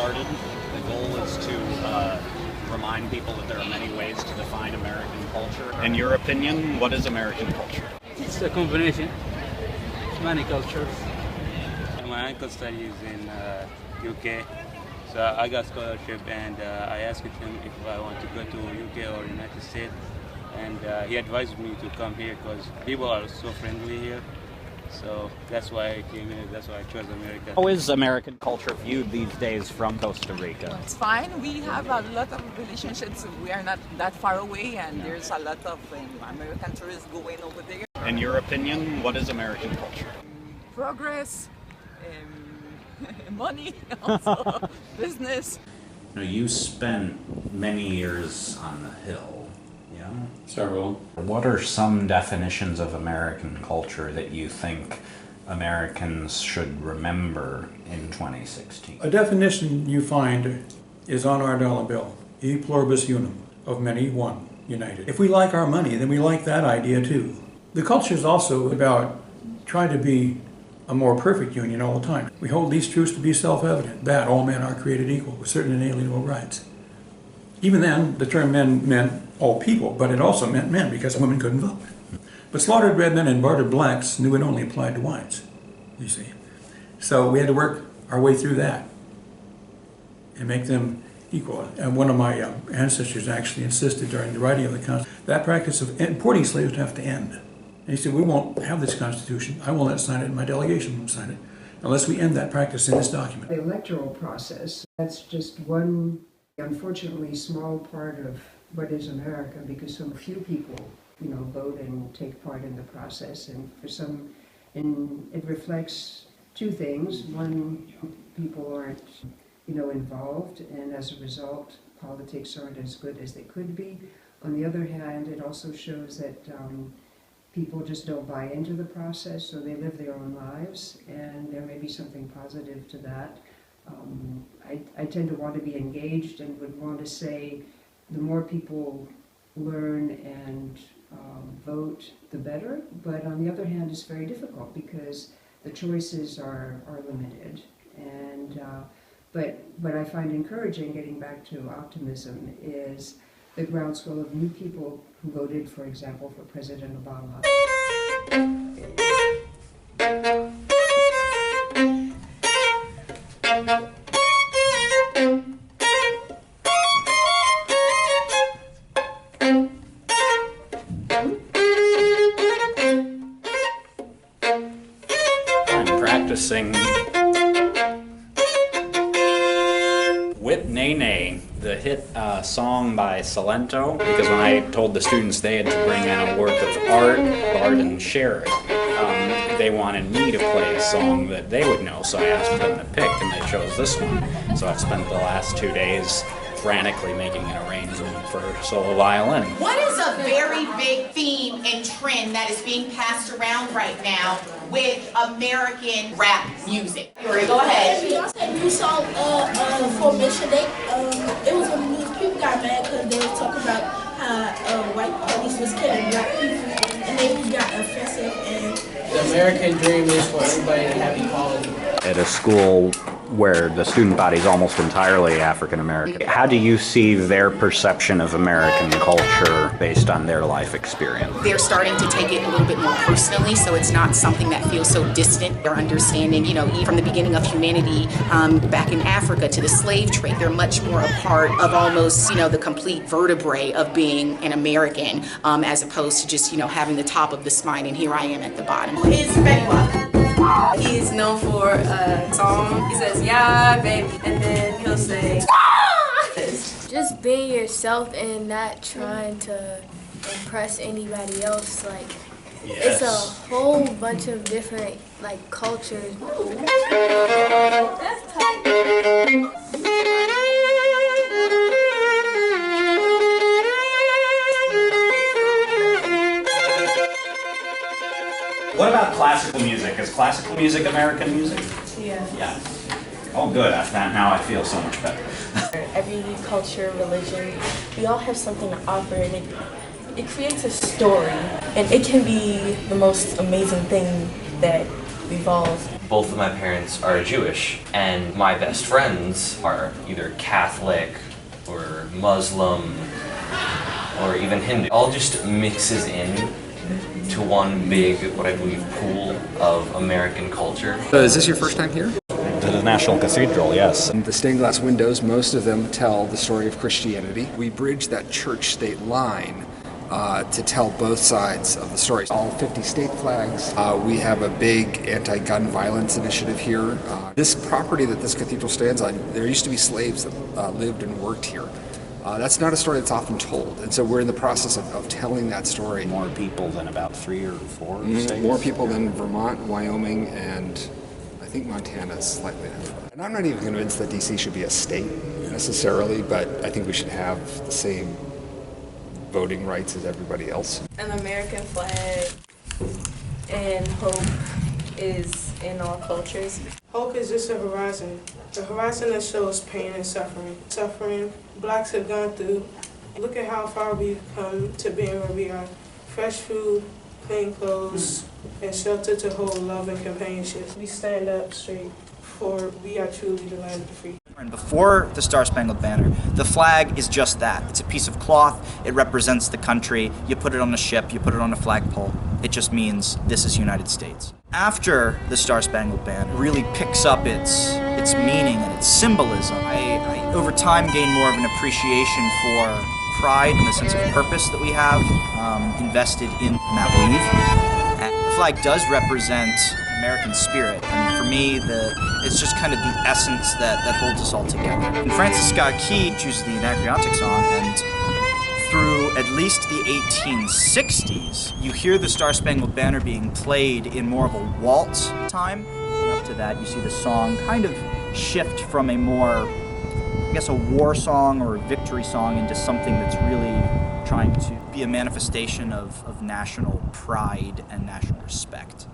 started. The goal is to remind people that there are many ways to define American culture. In your opinion, what is American culture? It's a combination of many cultures. My uncle studies in UK, so I got scholarship, and I asked him if I want to go to UK or United States, and he advised me to come here because people are so friendly here. So that's why I came here, that's why I chose America. How is American culture viewed these days from Costa Rica? It's fine. We have a lot of relationships. We are not that far away, and there's a lot of American tourists going over there. In your opinion, what is American culture? Progress, money, also business. You spent many years on the Hill. Yeah? Several. What are some definitions of American culture that you think Americans should remember in 2016? A definition you find is on our dollar bill. E pluribus unum, of many, one, united. If we like our money, then we like that idea too. The culture is also about trying to be a more perfect union all the time. We hold these truths to be self-evident, that all men are created equal with certain inalienable rights. Even then, the term men meant all people, but it also meant men because women couldn't vote. But slaughtered red men and bartered blacks knew it only applied to whites, you see. So we had to work our way through that and make them equal. And one of my ancestors actually insisted during the writing of the Constitution, that practice of importing slaves would have to end. And he said, we won't have this Constitution, I will not sign it, and my delegation won't sign it, unless we end that practice in this document. The electoral process, that's just one, unfortunately, small part of what is America, because so few people, vote and take part in the process, and for some, it reflects two things. One, people aren't, involved, and as a result, politics aren't as good as they could be. On the other hand, it also shows that people just don't buy into the process, so they live their own lives, and there may be something positive to that. I tend to want to be engaged and would want to say the more people learn and vote, the better. But on the other hand, it's very difficult because the choices are limited. And but I find encouraging, getting back to optimism, is the groundswell of new people who voted, for example, for President Obama. I'm practicing Whip Nay Nay, the hit song by Salento, because when I told the students they had to bring in a work of art, Bard and share it, they wanted me to play a song that they would know, so I asked them to pick, and they chose this one. So I've spent the last 2 days frantically making an arrangement for solo violin. What is a very big theme and trend that is being passed around right now with American rap music? Yuri, go ahead. A new song for Mission Day. It was when people got mad because they were talking about how white police was killing black people, and they got offensive. And the American dream is for everybody to have equality. At a school where the student body is almost entirely African American, how do you see their perception of American culture based on their life experience? They're starting to take it a little bit more personally, so it's not something that feels so distant. They're understanding, even from the beginning of humanity back in Africa to the slave trade, they're much more a part of almost, the complete vertebrae of being an American, as opposed to just, having the top of the spine, and here I am at the bottom. He's Fetty Wap. He is known for a song. He says, yeah, baby, and then he'll say, just being yourself and not trying to impress anybody else. It's a whole bunch of different cultures. That's tight. What about classical music? Is classical music American music? Yeah. Yeah. Oh, good. Now I feel so much better. Every culture, religion, we all have something to offer, and it creates a story. And it can be the most amazing thing that evolve. Both of my parents are Jewish, and my best friends are either Catholic or Muslim or even Hindu. All just mixes in to one big, what I believe, pool of American culture. Is this your first time here? To the National Cathedral, yes. The stained glass windows, most of them tell the story of Christianity. We bridge that church-state line to tell both sides of the story. All 50 state flags. We have a big anti-gun violence initiative here. This property that this cathedral stands on, there used to be slaves that lived and worked here. That's not a story that's often told, and so we're in the process of telling that story. More people than about 3 or 4 states? More people than Vermont, Wyoming, and I think Montana is slightly ahead. And I'm not even convinced that DC should be a state necessarily, but I think we should have the same voting rights as everybody else. An American flag and hope is in all cultures. Hope is just a horizon that shows pain and suffering Blacks have gone through. Look at how far we've come to being where we are. Fresh food, clean clothes, and shelter to hold love and companionship. We stand up straight, for we are truly the land of the free. And before the Star-Spangled Banner, the flag is just that. It's a piece of cloth. It represents the country. You put it on a ship, you put it on a flagpole. It just means this is United States. After the Star-Spangled Banner really picks up its meaning and its symbolism, I over time gained more of an appreciation for pride and the sense of purpose that we have invested in that weave. And the flag does represent American spirit, and for me, it's just kind of the essence that holds us all together. And Francis Scott Key chooses the Anacreontic song, and through at least the 1860s, you hear the Star-Spangled Banner being played in more of a waltz time. And up to that, you see the song kind of shift from a more, I guess, a war song or a victory song into something that's really trying to be a manifestation of national pride and national respect.